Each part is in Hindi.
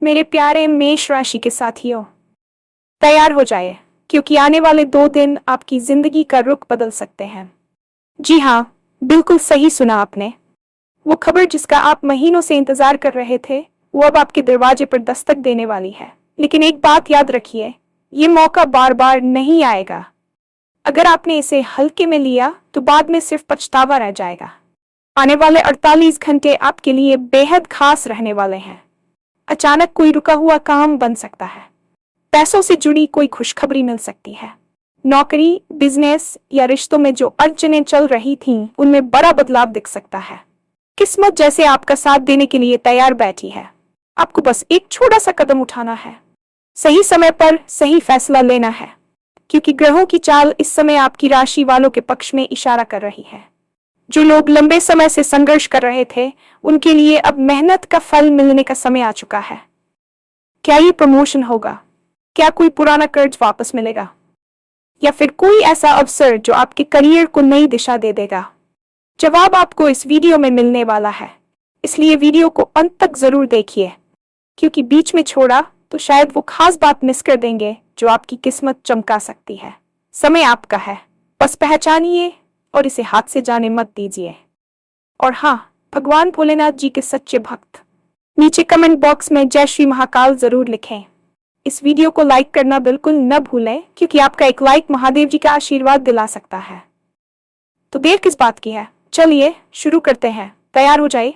मेरे प्यारे मेष राशि के साथियों, तैयार हो जाइए, क्योंकि आने वाले 2 दिन आपकी जिंदगी का रुख बदल सकते हैं। जी हाँ, बिल्कुल सही सुना आपने। वो खबर जिसका आप महीनों से इंतजार कर रहे थे, वो अब आपके दरवाजे पर दस्तक देने वाली है। लेकिन एक बात याद रखिए, ये मौका बार बार नहीं आएगा। अगर आपने इसे हल्के में लिया तो बाद में सिर्फ पछतावा रह जाएगा। आने वाले 48 घंटे आपके लिए बेहद खास रहने वाले हैं। अचानक कोई रुका हुआ काम बन सकता है। पैसों से जुड़ी कोई खुशखबरी मिल सकती है। नौकरी, बिजनेस या रिश्तों में जो अड़चनें चल रही थीं, उनमें बड़ा बदलाव दिख सकता है। किस्मत जैसे आपका साथ देने के लिए तैयार बैठी है। आपको बस एक छोटा सा कदम उठाना है, सही समय पर सही फैसला लेना है, क्योंकि ग्रहों की चाल इस समय आपकी राशि वालों के पक्ष में इशारा कर रही है। जो लोग लंबे समय से संघर्ष कर रहे थे, उनके लिए अब मेहनत का फल मिलने का समय आ चुका है। क्या ये प्रमोशन होगा? क्या कोई पुराना कर्ज वापस मिलेगा? या फिर कोई ऐसा अवसर जो आपके करियर को नई दिशा दे देगा? जवाब आपको इस वीडियो में मिलने वाला है, इसलिए वीडियो को अंत तक जरूर देखिए, क्योंकि बीच में छोड़ा तो शायद वो खास बात मिस कर देंगे जो आपकी किस्मत चमका सकती है। समय आपका है, बस पहचानिए और इसे हाथ से जाने मत दीजिए। और हाँ, भगवान भोलेनाथ जी के सच्चे भक्त नीचे कमेंट बॉक्स में जय श्री महाकाल जरूर लिखें। इस वीडियो को लाइक करना बिल्कुल न भूलें, क्योंकि आपका एक लाइक महादेव जी का आशीर्वाद दिला सकता है। तो देर किस बात की है, चलिए शुरू करते हैं। तैयार हो जाइए,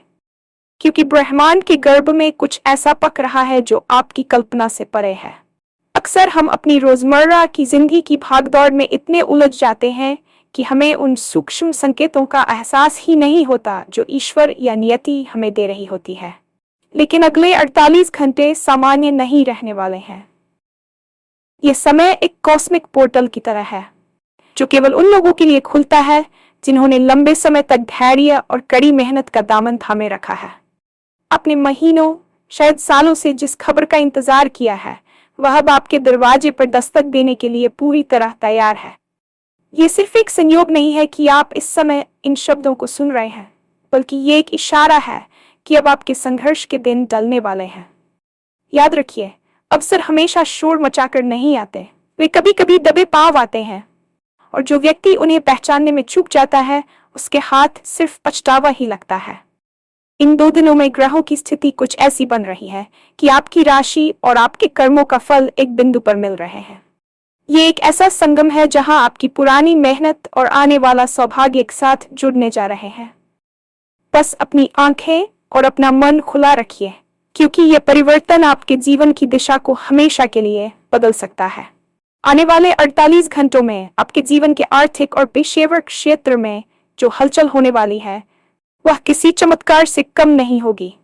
क्योंकि ब्रह्मांड के गर्भ में कुछ ऐसा पक रहा है जो आपकी कल्पना से परे है। अक्सर हम अपनी रोजमर्रा की जिंदगी की भागदौड़ में इतने उलझ जाते हैं कि हमें उन सूक्ष्म संकेतों का एहसास ही नहीं होता जो ईश्वर या नियति हमें दे रही होती है। लेकिन अगले 48 घंटे सामान्य नहीं रहने वाले हैं। यह समय एक कॉस्मिक पोर्टल की तरह है, जो केवल उन लोगों के लिए खुलता है जिन्होंने लंबे समय तक धैर्य और कड़ी मेहनत का दामन थामे रखा है। आपने महीनों, शायद सालों से जिस खबर का इंतजार किया है, वह अब आपके दरवाजे पर दस्तक देने के लिए पूरी तरह तैयार है। ये सिर्फ एक संयोग नहीं है कि आप इस समय इन शब्दों को सुन रहे हैं, बल्कि ये एक इशारा है कि अब आपके संघर्ष के दिन टलने वाले हैं। याद रखिए, अवसर हमेशा शोर मचाकर नहीं आते, वे कभी कभी दबे पांव आते हैं, और जो व्यक्ति उन्हें पहचानने में चूक जाता है, उसके हाथ सिर्फ पछतावा ही लगता है। इन 2 दिनों में ग्रहों की स्थिति कुछ ऐसी बन रही है कि आपकी राशि और आपके कर्मों का फल एक बिंदु पर मिल रहे हैं। ये एक ऐसा संगम है जहां आपकी पुरानी मेहनत और आने वाला सौभाग्य एक साथ जुड़ने जा रहे हैं। बस अपनी आंखें और अपना मन खुला रखिए, क्योंकि यह परिवर्तन आपके जीवन की दिशा को हमेशा के लिए बदल सकता है। आने वाले 48 घंटों में आपके जीवन के आर्थिक और पेशेवर क्षेत्र में जो हलचल होने वाली है, वह किसी चमत्कार से कम नहीं होगी।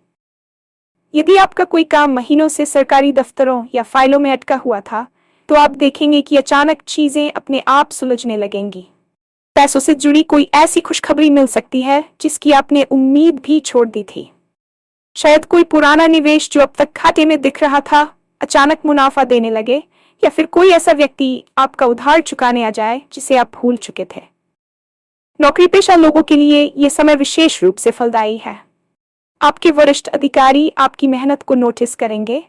यदि आपका कोई काम महीनों से सरकारी दफ्तरों या फाइलों में अटका हुआ था, तो आप देखेंगे कि अचानक चीजें अपने आप सुलझने लगेंगी। पैसों से जुड़ी कोई ऐसी खुशखबरी मिल सकती है जिसकी आपने उम्मीद भी छोड़ दी थी। शायद कोई पुराना निवेश जो अब तक खाते में दिख रहा था, अचानक मुनाफा देने लगे, या फिर कोई ऐसा व्यक्ति आपका उधार चुकाने आ जाए जिसे आप भूल चुके थे। नौकरी पेशा लोगों के लिए यह समय विशेष रूप से फलदायी है। आपके वरिष्ठ अधिकारी आपकी मेहनत को नोटिस करेंगे,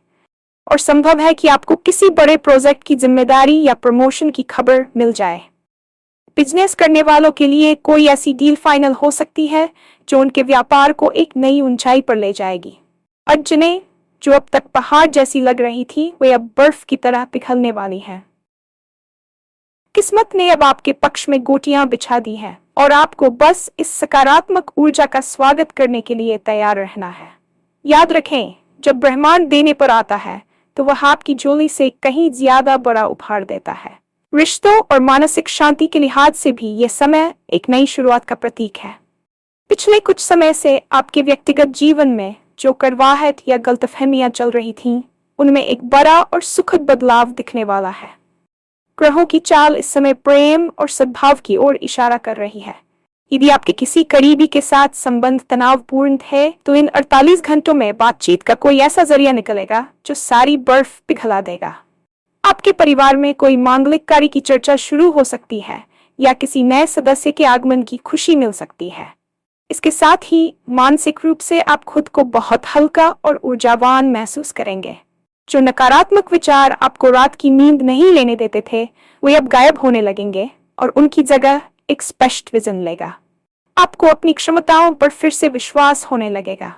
और संभव है कि आपको किसी बड़े प्रोजेक्ट की जिम्मेदारी या प्रमोशन की खबर मिल जाए। बिजनेस करने वालों के लिए कोई ऐसी डील फाइनल हो सकती है जो उनके व्यापार को एक नई ऊंचाई पर ले जाएगी। अड़चनें जो अब तक पहाड़ जैसी लग रही थी, वे अब बर्फ की तरह पिघलने वाली हैं। किस्मत ने अब आपके पक्ष में गोटियां बिछा दी हैं, और आपको बस इस सकारात्मक ऊर्जा का स्वागत करने के लिए तैयार रहना है। याद रखें, जब ब्रह्मांड देने पर आता है, तो वह आपकी झोली से कहीं ज्यादा बड़ा उपहार देता है। रिश्तों और मानसिक शांति के लिहाज से भी यह समय एक नई शुरुआत का प्रतीक है। पिछले कुछ समय से आपके व्यक्तिगत जीवन में जो कड़वाहट या गलतफहमियां चल रही थीं, उनमें एक बड़ा और सुखद बदलाव दिखने वाला है। ग्रहों की चाल इस समय प्रेम और सद्भाव की ओर इशारा कर रही है। यदि आपके किसी करीबी के साथ संबंध तनावपूर्ण है, तो इन 48 घंटों में बातचीत का कोई ऐसा जरिया निकलेगा जो सारी बर्फ पिघला देगा। आपके परिवार में कोई मांगलिक कार्य की चर्चा शुरू हो सकती है, या किसी नए सदस्य के आगमन की खुशी मिल सकती है। इसके साथ ही मानसिक रूप से आप खुद को बहुत हल्का और ऊर्जावान महसूस करेंगे। जो नकारात्मक विचार आपको रात की नींद नहीं लेने देते थे, वे अब गायब होने लगेंगे और उनकी जगह एक स्पष्ट विजन लेगा। आपको अपनी क्षमताओं पर फिर से विश्वास होने लगेगा।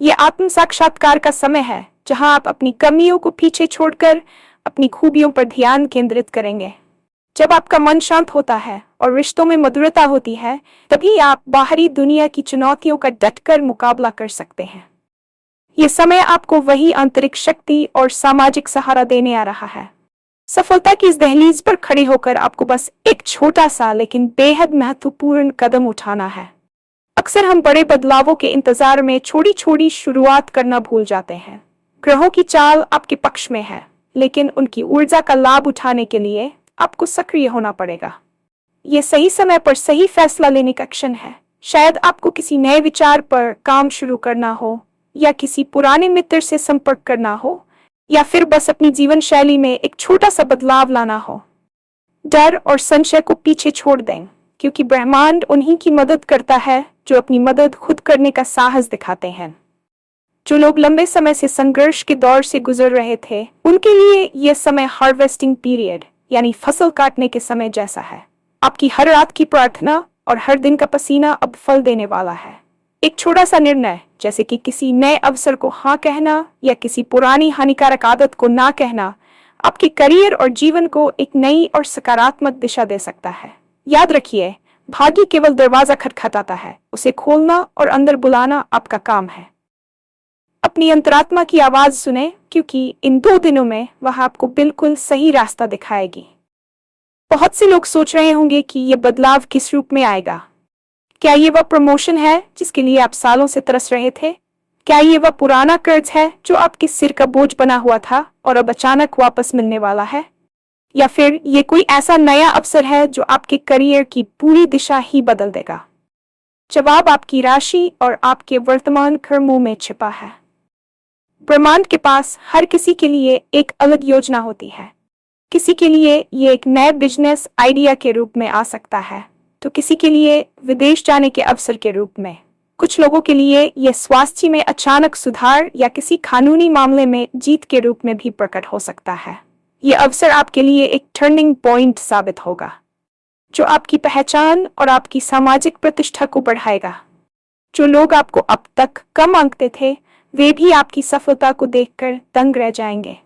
यह आत्म साक्षात्कार का समय है, जहां आप अपनी कमियों को पीछे छोड़कर अपनी खूबियों पर ध्यान केंद्रित करेंगे। जब आपका मन शांत होता है और रिश्तों में मधुरता होती है, तभी आप बाहरी दुनिया की चुनौतियों का डटकर मुकाबला कर सकते हैं। यह समय आपको वही आंतरिक शक्ति और सामाजिक सहारा देने आ रहा है। सफलता की इस दहलीज पर खड़े होकर आपको बस एक छोटा सा लेकिन बेहद महत्वपूर्ण कदम उठाना है। अक्सर हम बड़े बदलावों के इंतजार में छोटी छोटी शुरुआत करना भूल जाते हैं। ग्रहों की चाल आपके पक्ष में है, लेकिन उनकी ऊर्जा का लाभ उठाने के लिए आपको सक्रिय होना पड़ेगा। यह सही समय पर सही फैसला लेने का क्षण है। शायद आपको किसी नए विचार पर काम शुरू करना हो, या किसी पुराने मित्र से संपर्क करना हो, या फिर बस अपनी जीवन शैली में एक छोटा सा बदलाव लाना हो। डर और संशय को पीछे छोड़ दें, क्योंकि ब्रह्मांड उन्हीं की मदद करता है जो अपनी मदद खुद करने का साहस दिखाते हैं। जो लोग लंबे समय से संघर्ष के दौर से गुजर रहे थे, उनके लिए यह समय हार्वेस्टिंग पीरियड यानी फसल काटने के समय जैसा है। आपकी हर रात की प्रार्थना और हर दिन का पसीना अब फल देने वाला है। एक छोटा सा निर्णय, जैसे कि किसी नए अवसर को हाँ कहना या किसी पुरानी हानिकारक आदत को ना कहना, आपके करियर और जीवन को एक नई और सकारात्मक दिशा दे सकता है। याद रखिए, भाग्य केवल दरवाजा खटखटाता है, उसे खोलना और अंदर बुलाना आपका काम है। अपनी अंतरात्मा की आवाज सुने, क्योंकि इन 2 दिनों में वह आपको बिल्कुल सही रास्ता दिखाएगी। बहुत से लोग सोच रहे होंगे कि यह बदलाव किस रूप में आएगा। क्या ये वह प्रमोशन है जिसके लिए आप सालों से तरस रहे थे? क्या ये वह पुराना कर्ज है जो आपके सिर का बोझ बना हुआ था और अब अचानक वापस मिलने वाला है? या फिर ये कोई ऐसा नया अवसर है जो आपके करियर की पूरी दिशा ही बदल देगा? जवाब आपकी राशि और आपके वर्तमान कर्मों में छिपा है। ब्रह्मांड के पास हर किसी के लिए एक अलग योजना होती है। किसी के लिए ये एक नए बिजनेस आइडिया के रूप में आ सकता है, तो किसी के लिए विदेश जाने के अवसर के रूप में। कुछ लोगों के लिए यह स्वास्थ्य में अचानक सुधार या किसी कानूनी मामले में जीत के रूप में भी प्रकट हो सकता है। यह अवसर आपके लिए एक टर्निंग पॉइंट साबित होगा, जो आपकी पहचान और आपकी सामाजिक प्रतिष्ठा को बढ़ाएगा। जो लोग आपको अब तक कम आंकते थे, वे भी आपकी सफलता को देखकर दंग रह जाएंगे।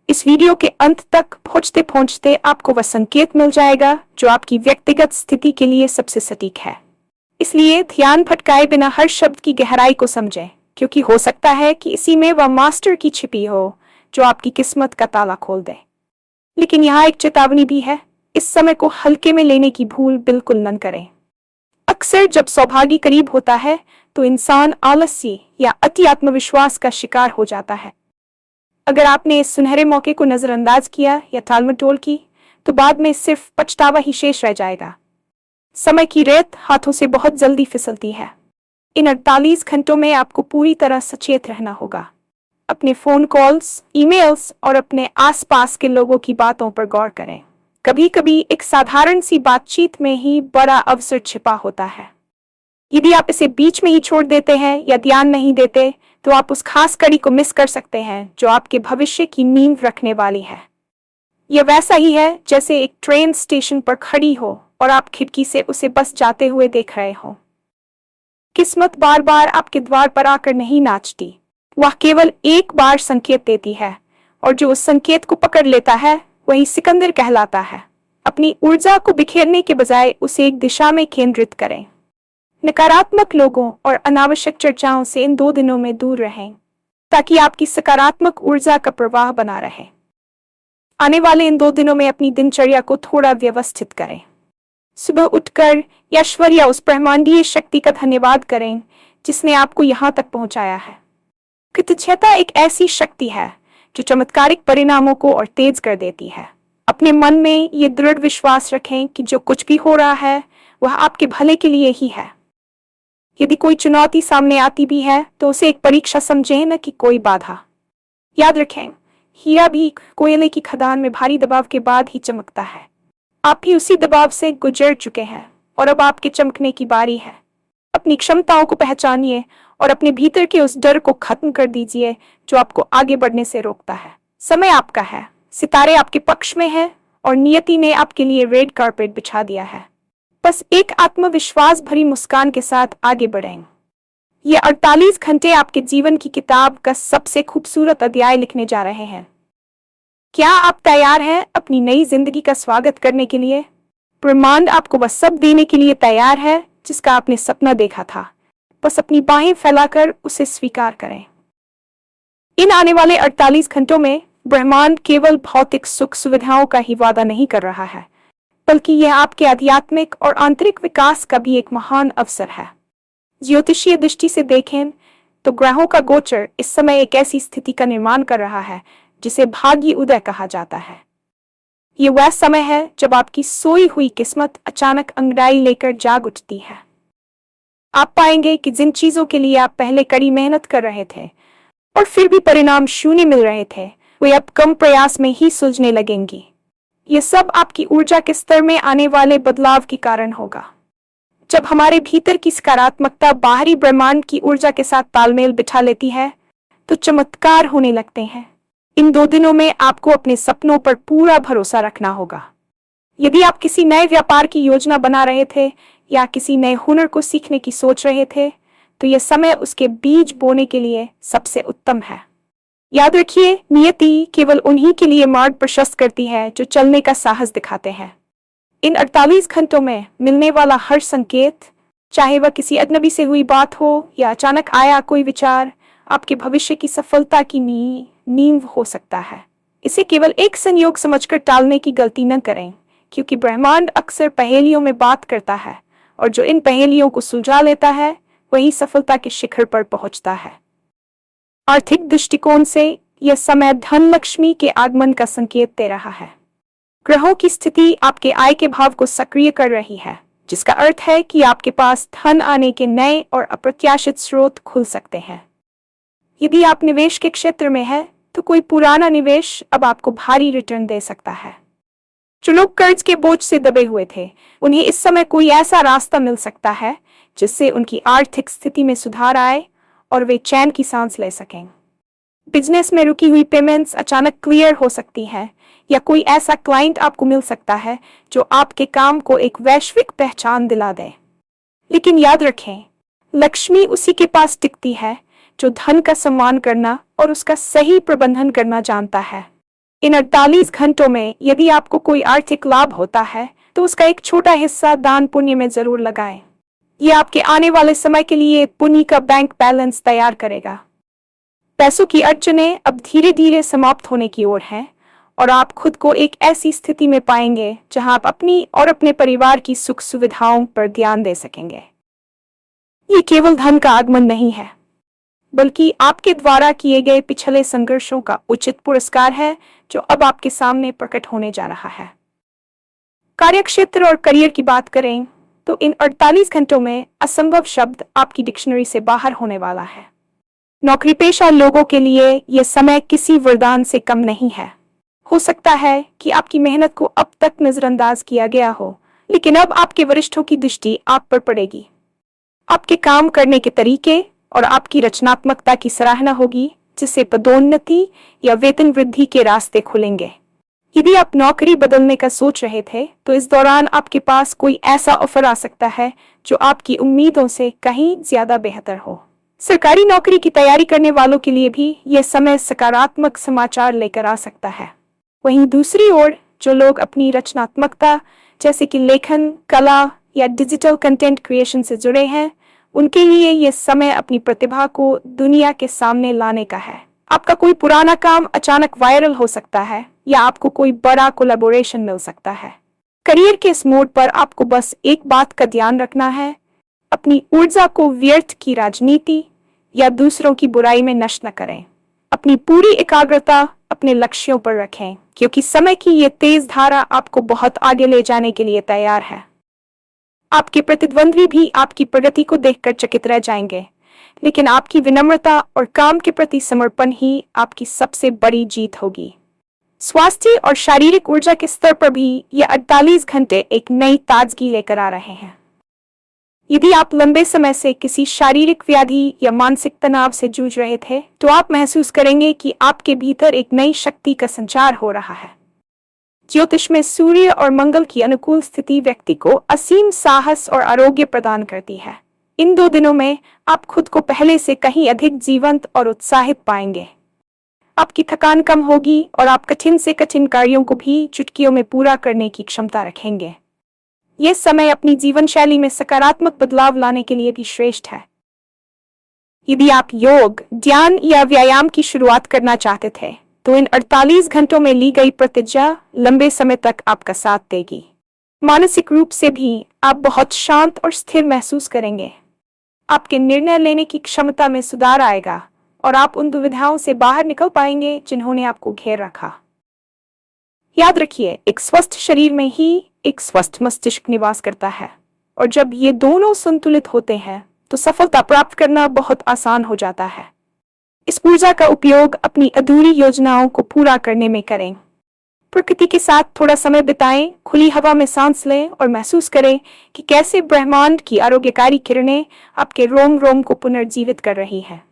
इस वीडियो के अंत तक पहुंचते पहुंचते आपको वह संकेत मिल जाएगा जो आपकी व्यक्तिगत स्थिति के लिए सबसे सटीक है। इसलिए ध्यान भटकाए बिना हर शब्द की गहराई को समझें, क्योंकि हो सकता है कि इसी में वह मास्टर की छिपी हो जो आपकी किस्मत का ताला खोल दे। लेकिन यहाँ एक चेतावनी भी है, इस समय को हल्के में लेने की भूल बिल्कुल न करें। अक्सर जब सौभाग्य करीब होता है तो इंसान आलस्य या अति आत्मविश्वास का शिकार हो जाता है। अगर आपने इस सुनहरे मौके को नजरअंदाज किया या टालमटोल की, तो बाद में सिर्फ पछतावा ही शेष रह जाएगा। समय की रेत हाथों से बहुत जल्दी फिसलती है। इन 48 घंटों में आपको पूरी तरह सचेत रहना होगा। अपने फोन कॉल्स, ईमेल्स और अपने आसपास के लोगों की बातों पर गौर करें। कभी कभी एक साधारण सी बातचीत में ही बड़ा अवसर छिपा होता है। यदि आप इसे बीच में ही छोड़ देते हैं या ध्यान नहीं देते, तो आप उस खास कड़ी को मिस कर सकते हैं जो आपके भविष्य की नींव रखने वाली है। यह वैसा ही है जैसे एक ट्रेन स्टेशन पर खड़ी हो और आप खिड़की से उसे बस जाते हुए देख रहे हो। किस्मत बार बार आपके द्वार पर आकर नहीं नाचती, वह केवल एक बार संकेत देती है, और जो उस संकेत को पकड़ लेता है वही सिकंदर कहलाता है। अपनी ऊर्जा को बिखेरने के बजाय उसे एक दिशा में केंद्रित करें। नकारात्मक लोगों और अनावश्यक चर्चाओं से इन 2 दिनों में दूर रहें, ताकि आपकी सकारात्मक ऊर्जा का प्रवाह बना रहे। आने वाले इन 2 दिनों में अपनी दिनचर्या को थोड़ा व्यवस्थित करें। सुबह उठकर ईश्वर या उस ब्रह्मांडीय शक्ति का धन्यवाद करें जिसने आपको यहाँ तक पहुँचाया है। कृतज्ञता एक ऐसी शक्ति है जो चमत्कारिक परिणामों को और तेज कर देती है। अपने मन में ये दृढ़ विश्वास रखें कि जो कुछ भी हो रहा है वह आपके भले के लिए ही है। यदि कोई चुनौती सामने आती भी है तो उसे एक परीक्षा समझें, न कि कोई बाधा। याद रखें, हीरा भी कोयले की खदान में भारी दबाव के बाद ही चमकता है। आप भी उसी दबाव से गुजर चुके हैं और अब आपके चमकने की बारी है। अपनी क्षमताओं को पहचानिए और अपने भीतर के उस डर को खत्म कर दीजिए जो आपको आगे बढ़ने से रोकता है। समय आपका है, सितारे आपके पक्ष में हैं और नियति ने आपके लिए रेड कारपेट बिछा दिया है। बस एक आत्मविश्वास भरी मुस्कान के साथ आगे बढ़ें। ये 48 घंटे आपके जीवन की किताब का सबसे खूबसूरत अध्याय लिखने जा रहे हैं। क्या आप तैयार हैं अपनी नई जिंदगी का स्वागत करने के लिए? ब्रह्मांड आपको वह सब देने के लिए तैयार है जिसका आपने सपना देखा था। बस अपनी बाहें फैलाकर उसे स्वीकार करें। इन आने वाले 48 घंटों में ब्रह्मांड केवल भौतिक सुख सुविधाओं का ही वादा नहीं कर रहा है, बल्कि यह आपके आध्यात्मिक और आंतरिक विकास का भी एक महान अवसर है। ज्योतिषीय दृष्टि से देखें तो ग्रहों का गोचर इस समय एक ऐसी स्थिति का निर्माण कर रहा है जिसे भाग्य उदय कहा जाता है। ये वह समय है जब आपकी सोई हुई किस्मत अचानक अंगड़ाई लेकर जाग उठती है। आप पाएंगे कि जिन चीजों के लिए आप पहले कड़ी मेहनत कर रहे थे और फिर भी परिणाम शून्य मिल रहे थे, वे अब कम प्रयास में ही सुलझने लगेंगी। ये सब आपकी ऊर्जा के स्तर में आने वाले बदलाव के कारण होगा। जब हमारे भीतर की सकारात्मकता बाहरी ब्रह्मांड की ऊर्जा के साथ तालमेल बिठा लेती है तो चमत्कार होने लगते हैं। इन 2 दिनों में आपको अपने सपनों पर पूरा भरोसा रखना होगा। यदि आप किसी नए व्यापार की योजना बना रहे थे या किसी नए हुनर को सीखने की सोच रहे थे, तो यह समय उसके बीज बोने के लिए सबसे उत्तम है। याद रखिए, नियति केवल उन्हीं के लिए मार्ग प्रशस्त करती है जो चलने का साहस दिखाते हैं। इन 48 घंटों में मिलने वाला हर संकेत, चाहे वह किसी अजनबी से हुई बात हो या अचानक आया कोई विचार, आपके भविष्य की सफलता की नींव हो सकता है। इसे केवल एक संयोग समझकर टालने की गलती न करें, क्योंकि ब्रह्मांड अक्सर पहेलियों में बात करता है और जो इन पहेलियों को सुलझा लेता है वही सफलता के शिखर पर पहुंचता है। आर्थिक दृष्टिकोण से यह समय धन लक्ष्मी के आगमन का संकेत दे रहा है। ग्रहों की स्थिति आपके आय के भाव को सक्रिय कर रही है, जिसका अर्थ है कि आपके पास धन आने के नए और अप्रत्याशित स्रोत खुल सकते हैं। यदि आप निवेश के क्षेत्र में हैं, तो कोई पुराना निवेश अब आपको भारी रिटर्न दे सकता है। जो लोग कर्ज के बोझ से दबे हुए थे, उन्हें इस समय कोई ऐसा रास्ता मिल सकता है जिससे उनकी आर्थिक स्थिति में सुधार आए और वे चैन की सांस ले सकें। बिजनेस में रुकी हुई पेमेंट्स अचानक क्लियर हो सकती हैं, या कोई ऐसा क्लाइंट आपको मिल सकता है जो आपके काम को एक वैश्विक पहचान दिला दे। लेकिन याद रखें, लक्ष्मी उसी के पास टिकती है जो धन का सम्मान करना और उसका सही प्रबंधन करना जानता है। इन 48 घंटों में यदि आपको कोई आर्थिक लाभ होता है तो उसका एक छोटा हिस्सा दान पुण्य में जरूर लगाएं। यह आपके आने वाले समय के लिए एक पुण्य का बैंक बैलेंस तैयार करेगा। पैसों की अड़चनें अब धीरे धीरे समाप्त होने की ओर हैं और आप खुद को एक ऐसी स्थिति में पाएंगे जहां आप अपनी और अपने परिवार की सुख सुविधाओं पर ध्यान दे सकेंगे। ये केवल धन का आगमन नहीं है, बल्कि आपके द्वारा किए गए पिछले संघर्षों का उचित पुरस्कार है जो अब आपके सामने प्रकट होने जा रहा है। कार्यक्षेत्र और करियर की बात करें तो इन 48 घंटों में असंभव शब्द आपकी डिक्शनरी से बाहर होने वाला है। नौकरी पेशा लोगों के लिए यह समय किसी वरदान से कम नहीं है। हो सकता है कि आपकी मेहनत को अब तक नजरअंदाज किया गया हो, लेकिन अब आपके वरिष्ठों की दृष्टि आप पर पड़ेगी। आपके काम करने के तरीके और आपकी रचनात्मकता की सराहना होगी, जिससे पदोन्नति या वेतन वृद्धि के रास्ते खुलेंगे। यदि आप नौकरी बदलने का सोच रहे थे, तो इस दौरान आपके पास कोई ऐसा ऑफर आ सकता है जो आपकी उम्मीदों से कहीं ज्यादा बेहतर हो। सरकारी नौकरी की तैयारी करने वालों के लिए भी यह समय सकारात्मक समाचार लेकर आ सकता है। वहीं दूसरी ओर जो लोग अपनी रचनात्मकता जैसे कि लेखन, कला या डिजिटल कंटेंट क्रिएशन से जुड़े हैं, उनके लिए यह समय अपनी प्रतिभा को दुनिया के सामने लाने का है। आपका कोई पुराना काम अचानक वायरल हो सकता है या आपको कोई बड़ा कोलैबोरेशन मिल सकता है। करियर के इस मोड पर आपको बस एक बात का ध्यान रखना है, अपनी ऊर्जा को व्यर्थ की राजनीति या दूसरों की बुराई में नष्ट न करें। अपनी पूरी एकाग्रता अपने लक्ष्यों पर रखें, क्योंकि समय की ये तेज धारा आपको बहुत आगे ले जाने के लिए तैयार है। आपके प्रतिद्वंद्वी भी आपकी प्रगति को देखकर चकित रह जाएंगे, लेकिन आपकी विनम्रता और काम के प्रति समर्पण ही आपकी सबसे बड़ी जीत होगी। स्वास्थ्य और शारीरिक ऊर्जा के स्तर पर भी ये 48 घंटे एक नई ताजगी लेकर आ रहे हैं। यदि आप लंबे समय से किसी शारीरिक व्याधि या मानसिक तनाव से जूझ रहे थे, तो आप महसूस करेंगे कि आपके भीतर एक नई शक्ति का संचार हो रहा है। ज्योतिष में सूर्य और मंगल की अनुकूल स्थिति व्यक्ति को असीम साहस और आरोग्य प्रदान करती है। इन 2 दिनों में आप खुद को पहले से कहीं अधिक जीवंत और उत्साहित पाएंगे। आपकी थकान कम होगी और आप कठिन से कठिन कार्यों को भी चुटकियों में पूरा करने की क्षमता रखेंगे। यह समय अपनी जीवन शैली में सकारात्मक बदलाव लाने के लिए भी श्रेष्ठ है। यदि आप योग, ध्यान या व्यायाम की शुरुआत करना चाहते थे, तो इन 48 घंटों में ली गई प्रतिज्ञा लंबे समय तक आपका साथ देगी। मानसिक रूप से भी आप बहुत शांत और स्थिर महसूस करेंगे। आपके निर्णय लेने की क्षमता में सुधार आएगा और आप उन दुविधाओं से बाहर निकल पाएंगे जिन्होंने आपको घेर रखा। याद रखिए, एक स्वस्थ शरीर में ही एक स्वस्थ मस्तिष्क निवास करता है, और जब ये दोनों संतुलित होते हैं तो सफलता प्राप्त करना बहुत आसान हो जाता है। इस ऊर्जा का उपयोग अपनी अधूरी योजनाओं को पूरा करने में करें। प्रकृति के साथ थोड़ा समय बिताएं, खुली हवा में सांस लें और महसूस करें कि कैसे ब्रह्मांड की आरोग्यकारी किरणें आपके रोम रोम को पुनर्जीवित कर रही हैं।